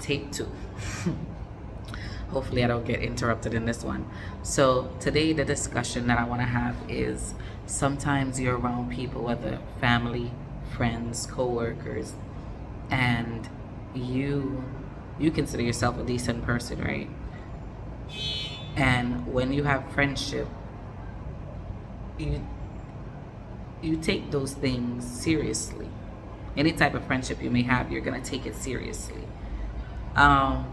Tape 2. Hopefully I don't get interrupted in this one. So today the discussion that I want to have is sometimes you're around people, whether family, friends, co-workers, and you consider yourself a decent person, right? And when you have friendship, you you take those things seriously. Any type of friendship you may have, you're gonna take it seriously. Um,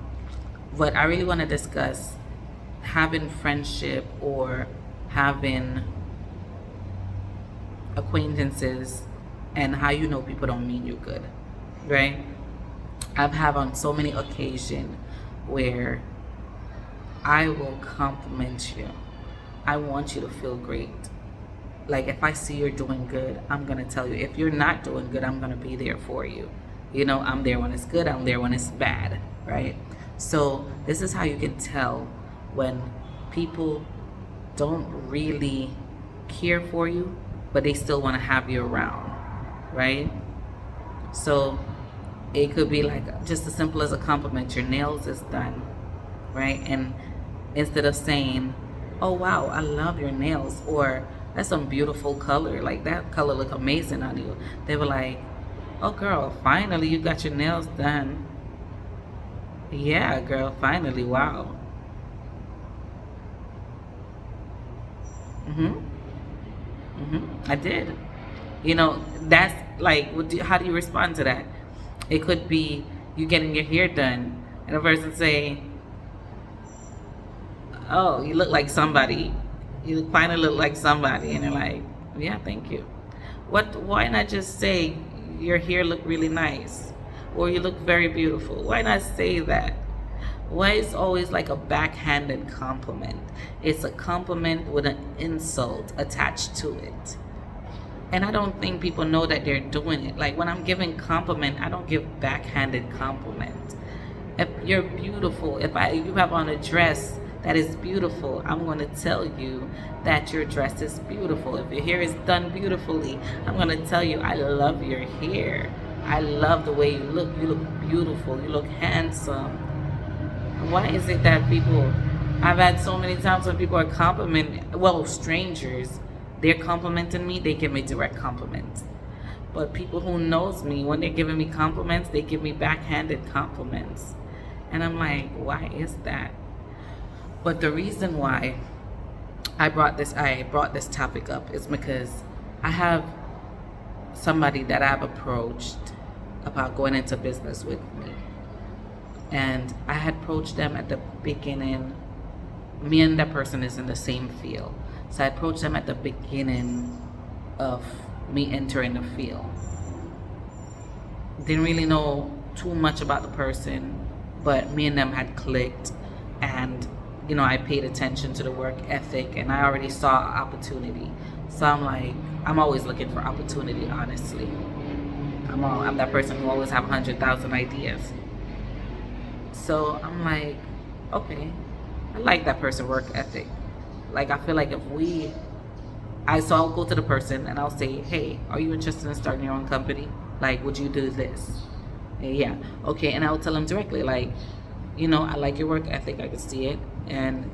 but I really want to discuss having friendship or having acquaintances and how you know people don't mean you good, right? I've had on so many occasions where I will compliment you. I want you to feel great. Like if I see you're doing good, I'm gonna tell you. If you're not doing good, I'm gonna be there for you. You know, I'm there when it's good, I'm there when it's bad, right? So this is how you can tell when people don't really care for you, but they still want to have you around, right? So it could be like just as simple as a compliment. Your nails is done, right? And instead of saying, "Oh wow, I love your nails," or "That's some beautiful color. Like that color look amazing on you," they were like, "Oh girl, finally you got your nails done. Yeah, girl, finally, wow." Mhm. I did. You know, that's like, how do you respond to that? It could be you getting your hair done, and a person say, "Oh, you look like somebody. You finally look like somebody," and you're like, "Yeah, thank you." What? Why not just say your hair look really nice, or you look very beautiful? Why not say that? Why is always like a backhanded compliment? It's a compliment with an insult attached to it. And I don't think people know that they're doing it. Like when I'm giving compliment, I don't give backhanded compliment. If you're beautiful, if you have on a dress that is beautiful, I'm going to tell you that your dress is beautiful. If your hair is done beautifully, I'm going to tell you I love your hair. I love the way you look. You look beautiful. You look handsome. Why is it that people, I've had so many times when people are complimenting, well, strangers, they're complimenting me, they give me direct compliments. But people who knows me, when they're giving me compliments, they give me backhanded compliments. And I'm like, why is that? But the reason why I brought this topic up is because I have somebody that I've approached about going into business with me. And I had approached them at the beginning. Me and that person is in the same field. So I approached them at the beginning of me entering the field. Didn't really know too much about the person, but me and them had clicked, and I paid attention to the work ethic, and I already saw opportunity. So I'm like, I'm always looking for opportunity, honestly. I'm that person who always have 100,000 ideas. So I'm like, okay, I like that person work ethic. Like I feel like so I'll go to the person and I'll say, "Hey, are you interested in starting your own company? Like, would you do this?" Yeah, okay, and I'll tell them directly, like, I like your work ethic. I can see it, and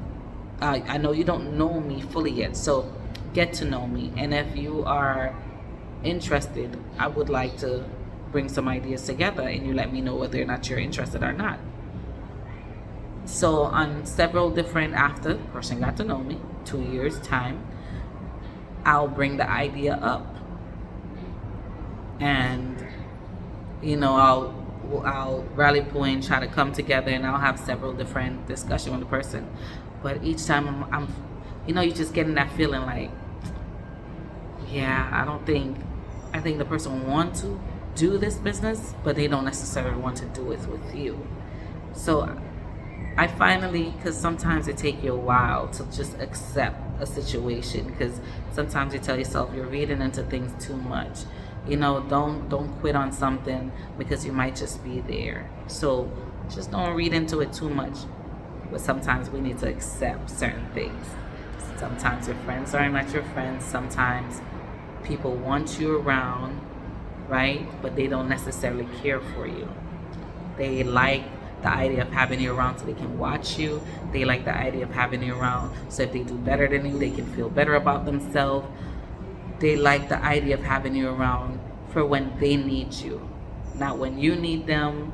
I know you don't know me fully yet, so get to know me. And if you are interested, I would like to bring some ideas together, and you let me know whether or not you're interested or not. So on several different, after the person got to know me, 2 years time, I'll bring the idea up, and I'll rally point, try to come together, and I'll have several different discussion with the person. But each time you just getting that feeling like, yeah, I think the person want to do this business, but they don't necessarily want to do it with you. So I finally, because sometimes it take you a while to just accept a situation, because sometimes you tell yourself you're reading into things too much. Don't quit on something because you might just be there. So just don't read into it too much. But sometimes we need to accept certain things. Sometimes your friends are not your friends. Sometimes people want you around, right? But they don't necessarily care for you. They like the idea of having you around so they can watch you. They like the idea of having you around so if they do better than you, they can feel better about themselves. They like the idea of having you around for when they need you, not when you need them.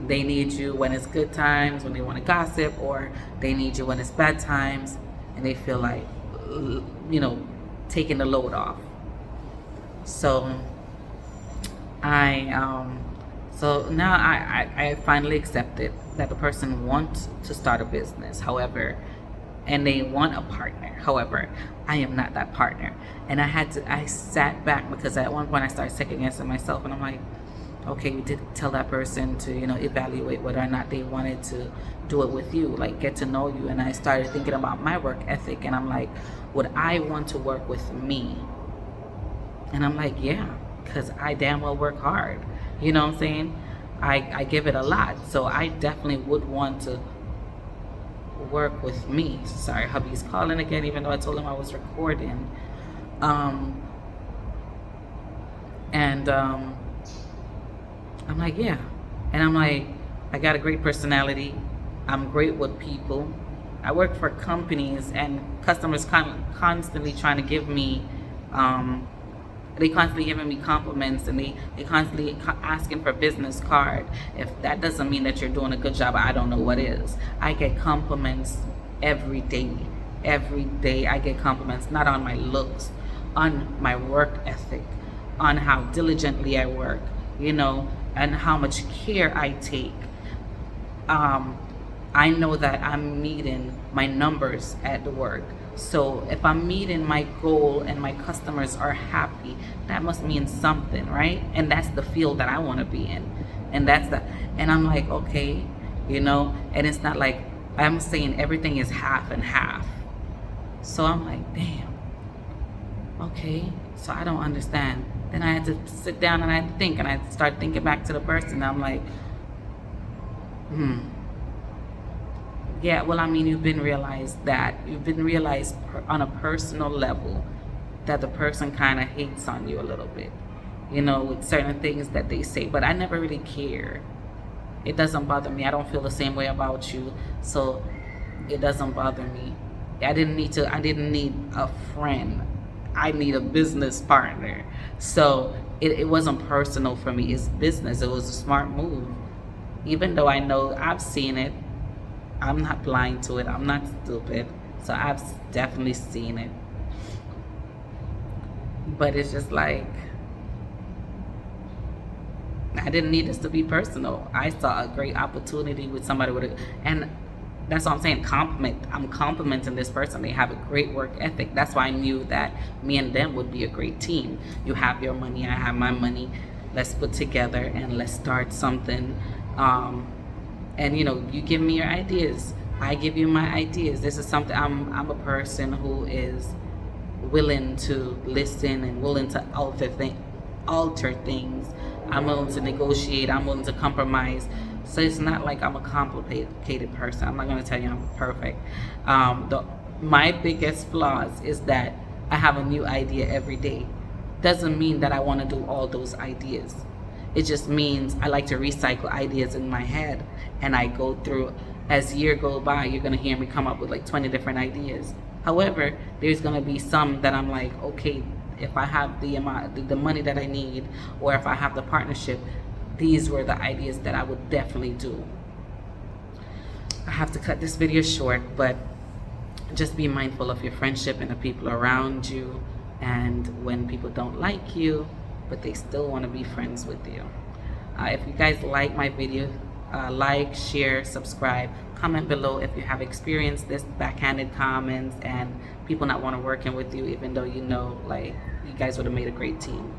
They need you when it's good times, when they want to gossip, or they need you when it's bad times and they feel like, taking the load off. So so now I finally accepted that the person wants to start a business, however, and they want a partner. However, I am not that partner. And I sat back because at one point I started second guessing myself, and I'm like, okay, you did tell that person to, evaluate whether or not they wanted to do it with you, like get to know you. And I started thinking about my work ethic, and I'm like, would I want to work with me? And I'm like, yeah, because I damn well work hard. You know what I'm saying? I give it a lot. So I definitely would want to work with me. Sorry, hubby's calling again, even though I told him I was recording. I'm like, yeah. And I'm like, I got a great personality. I'm great with people. I work for companies, and customers constantly trying to give me, they constantly giving me compliments, and they constantly asking for a business card. If that doesn't mean that you're doing a good job, I don't know what is. I get compliments every day. Every day I get compliments, not on my looks, on my work ethic, on how diligently I work, and how much care I take. I know that I'm meeting my numbers at the work. So if I'm meeting my goal and my customers are happy, that must mean something, right? And that's the field that I want to be in. And I'm like, okay, and it's not like I'm saying everything is half and half. So I'm like, damn, okay, so I don't understand. Then I had to sit down and I had to think, and I started thinking back to the person. I'm like, yeah, well, I mean, you've been realized on a personal level that the person kind of hates on you a little bit, with certain things that they say, but I never really care. It doesn't bother me. I don't feel the same way about you, so it doesn't bother me. I didn't need a friend. I need a business partner. So it wasn't personal for me. It's business. It was a smart move. Even though I know I've seen it, I'm not blind to it. I'm not stupid. So I've definitely seen it. But it's just like, I didn't need this to be personal. I saw a great opportunity with somebody and that's what I'm saying, I'm complimenting this person. They have a great work ethic. That's why I knew that me and them would be a great team. You have your money, I have my money. Let's put together and let's start something. And you give me your ideas, I give you my ideas. This is something, I'm a person who is willing to listen and willing to alter things. I'm willing to negotiate, I'm willing to compromise. So it's not like I'm a complicated person. I'm not going to tell you I'm perfect. My biggest flaws is that I have a new idea every day. Doesn't mean that I want to do all those ideas. It just means I like to recycle ideas in my head, and I go through, as year go by, you're going to hear me come up with like 20 different ideas. However, there's going to be some that I'm like, okay, if I have the money that I need, or if I have the partnership, these were the ideas that I would definitely do. I have to cut this video short, but just be mindful of your friendship and the people around you, and when people don't like you, but they still want to be friends with you. If you guys like my video, like, share, subscribe, comment below if you have experienced this backhanded comments and people not want to working with you, even though like you guys would have made a great team.